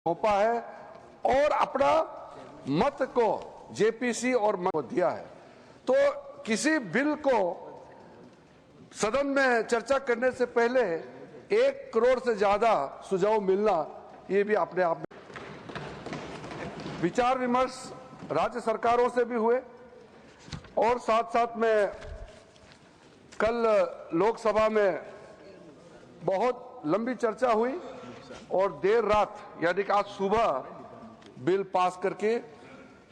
सौंपा है और अपना मत को जेपीसी और मत को दिया है। तो किसी बिल को सदन में चर्चा करने से पहले 1 करोड़ से ज्यादा सुझाव मिलना ये भी अपने आप में विचार विमर्श राज्य सरकारों से भी हुए और साथ साथ में कल लोकसभा में बहुत लंबी चर्चा हुई और देर रात यानी कि आज सुबह बिल पास करके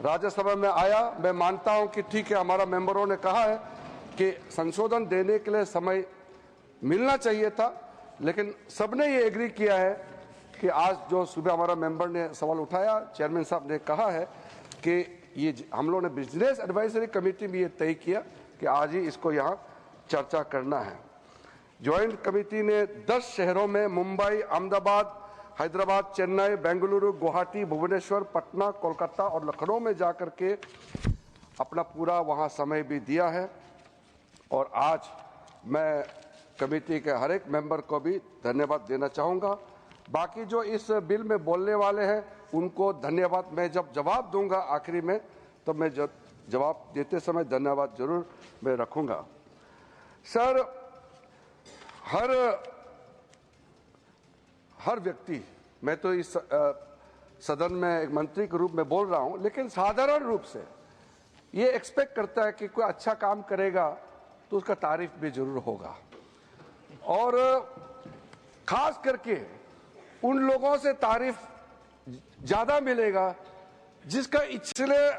राज्यसभा में आया। मैं मानता हूं कि ठीक है, हमारा मेंबरों ने कहा है कि संशोधन देने के लिए समय मिलना चाहिए था, लेकिन सबने ये एग्री किया है कि आज जो सुबह हमारा मेंबर ने सवाल उठाया, चेयरमैन साहब ने कहा है कि ये हम लोगों ने बिजनेस एडवाइजरी कमेटी में ये तय किया कि आज ही इसको यहाँ चर्चा करना है। ज्वाइंट कमेटी ने 10 शहरों में मुंबई, अहमदाबाद, हैदराबाद, चेन्नई, बेंगलुरु, गुवाहाटी, भुवनेश्वर, पटना, कोलकाता और लखनऊ में जाकर के अपना पूरा वहां समय भी दिया है। और आज मैं कमेटी के हर एक मेंबर को भी धन्यवाद देना चाहूँगा। बाकी जो इस बिल में बोलने वाले हैं उनको धन्यवाद, मैं जब जवाब दूंगा आखिरी में तो मैं जवाब देते समय धन्यवाद जरूर मैं रखूँगा। सर, हर व्यक्ति, मैं तो इस सदन में एक मंत्री के रूप में बोल रहा हूं, लेकिन साधारण रूप से ये एक्सपेक्ट करता है कि कोई अच्छा काम करेगा तो उसका तारीफ भी जरूर होगा और खास करके उन लोगों से तारीफ ज्यादा मिलेगा जिसका इसलिए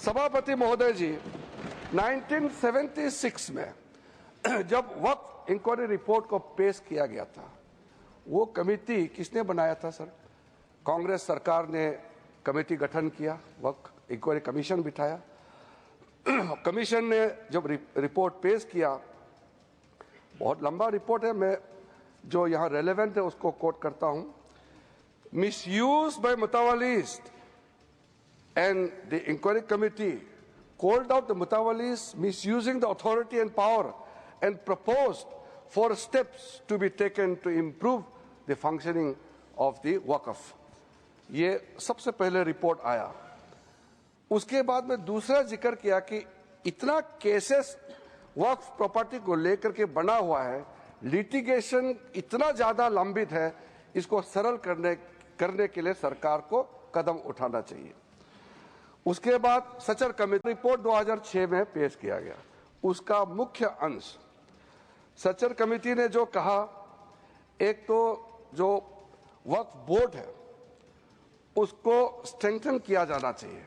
सभापति महोदय जी 1976 में जब वक्फ इंक्वायरी रिपोर्ट को पेश किया गया था, वो कमेटी किसने बनाया था सर? कांग्रेस सरकार ने कमेटी गठन किया, वक्फ इंक्वायरी कमीशन बिठाया। कमीशन ने जब रिपोर्ट पेश किया, बहुत लंबा रिपोर्ट है, मैं जो यहाँ रेलेवेंट है उसको कोट करता हूँ। Misuse by mutawallis and the inquiry committee called out the Mutawalis misusing the authority and power and proposed for steps to be taken to improve the functioning of the Waqf। ये सबसे पहले report आया। उसके बाद में दूसरा जिक्र किया कि इतना केसेस वक्फ प्रॉपर्टी को लेकर के बना हुआ है, लिटिगेशन इतना ज्यादा लंबित है, इसको सरल करने के लिए सरकार को कदम उठाना चाहिए। उसके बाद सचर कमेटी रिपोर्ट 2006 में पेश किया गया। उसका मुख्य अंश सचर कमेटी ने जो कहा, एक तो जो वक्फ बोर्ड है उसको स्ट्रेंथन किया जाना चाहिए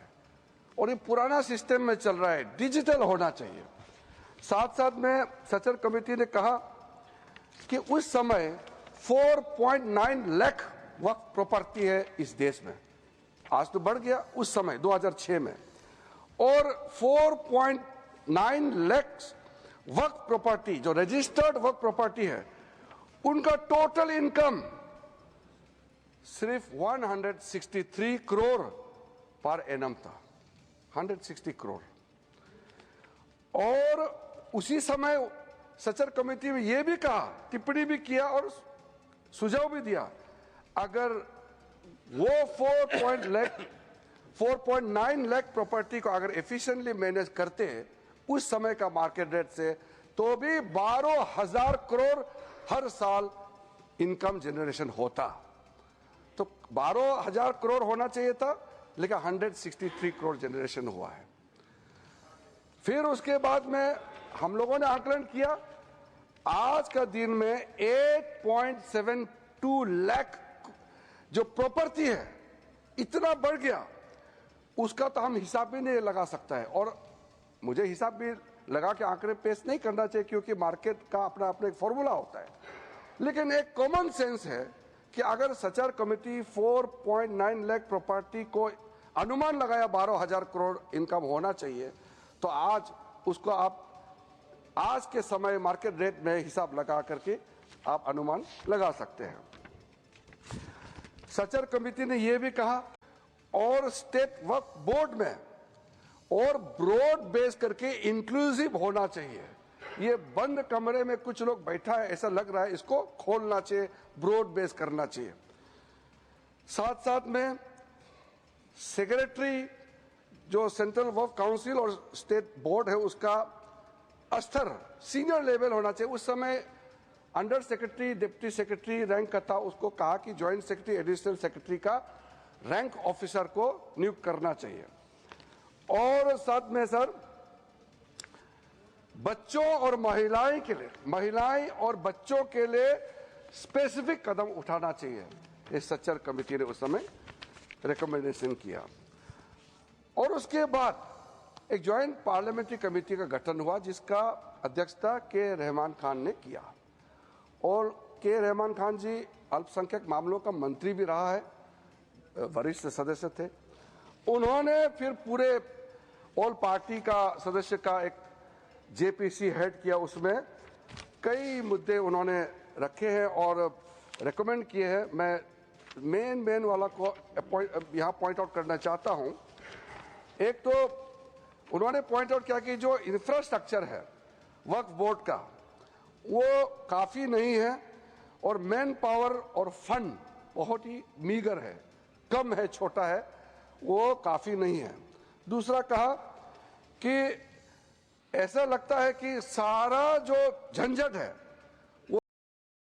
और ये पुराना सिस्टम में चल रहा है, डिजिटल होना चाहिए। साथ साथ में सचर कमेटी ने कहा कि उस समय 4.9 लाख वक्फ प्रॉपर्टी है इस देश में, आज तो बढ़ गया, उस समय 2006 में, और 4.9 लाख वक्फ प्रॉपर्टी जो रजिस्टर्ड वक्फ प्रॉपर्टी है उनका टोटल इनकम सिर्फ 163 करोड़ पर एनम था, 160 करोड़। और उसी समय सचर कमेटी में यह भी कहा, टिप्पणी भी किया और सुझाव भी दिया, अगर वो 4.9 लाख प्रॉपर्टी को अगर एफिशिएंटली मैनेज करते उस समय का मार्केट रेट से, तो भी 12,000 करोड़ हर साल इनकम जनरेशन होता। तो 12,000 करोड़ होना चाहिए था, लेकिन 163 करोड़ जनरेशन हुआ है। फिर उसके बाद में हम लोगों ने आकलन किया, आज का दिन में 8.72 लाख जो प्रॉपर्टी है इतना बढ़ गया, उसका तो हम हिसाब भी नहीं लगा सकता है और मुझे हिसाब भी लगा के आंकड़े पेश नहीं करना चाहिए क्योंकि मार्केट का अपना अपना एक फॉर्मूला होता है। लेकिन एक कॉमन सेंस है कि अगर सचर कमेटी 4.9 लाख प्रॉपर्टी को अनुमान लगाया 12,000 करोड़ इनकम होना चाहिए, तो आज उसको आप आज के समय मार्केट रेट में हिसाब लगा करके आप अनुमान लगा सकते हैं। सचर कमेटी ने यह भी कहा और स्टेट वक्फ बोर्ड में और ब्रॉड बेस करके इंक्लूसिव होना चाहिए। ये बंद कमरे में कुछ लोग बैठा है ऐसा लग रहा है, इसको खोलना चाहिए, ब्रॉड बेस करना चाहिए। साथ साथ में सेक्रेटरी जो सेंट्रल वक्फ काउंसिल और स्टेट बोर्ड है उसका स्तर सीनियर लेवल होना चाहिए। उस समय under secretary deputy secretary rank का था, उसको कहा कि ज्वाइंट सेक्रेटरी एडिशनल सेक्रेटरी का रैंक ऑफिसर को नियुक्त करना चाहिए। और साथ में सर बच्चों और महिलाएं और बच्चों के लिए स्पेसिफिक कदम उठाना चाहिए। इस सच्चर कमेटी ने उस समय रिकमेंडेशन किया। और उसके बाद एक ज्वाइंट पार्लियामेंट्री कमेटी का गठन हुआ जिसका अध्यक्षता के रहमान खान ने किया। और के रहमान खान जी अल्पसंख्यक मामलों का मंत्री भी रहा है, वरिष्ठ सदस्य थे। उन्होंने फिर पूरे ऑल पार्टी का सदस्य का एक जेपीसी हेड किया, उसमें कई मुद्दे उन्होंने रखे हैं और रेकमेंड किए हैं। मैं मेन वाला को यहाँ पॉइंट आउट करना चाहता हूँ। एक तो उन्होंने पॉइंट आउट किया कि जो इंफ्रास्ट्रक्चर है वक्फ बोर्ड का वो काफ़ी नहीं है और मैन पावर और फंड बहुत ही मीगर है, कम है, छोटा है, वो काफ़ी नहीं है। दूसरा कहा कि ऐसा लगता है कि सारा जो झंझट है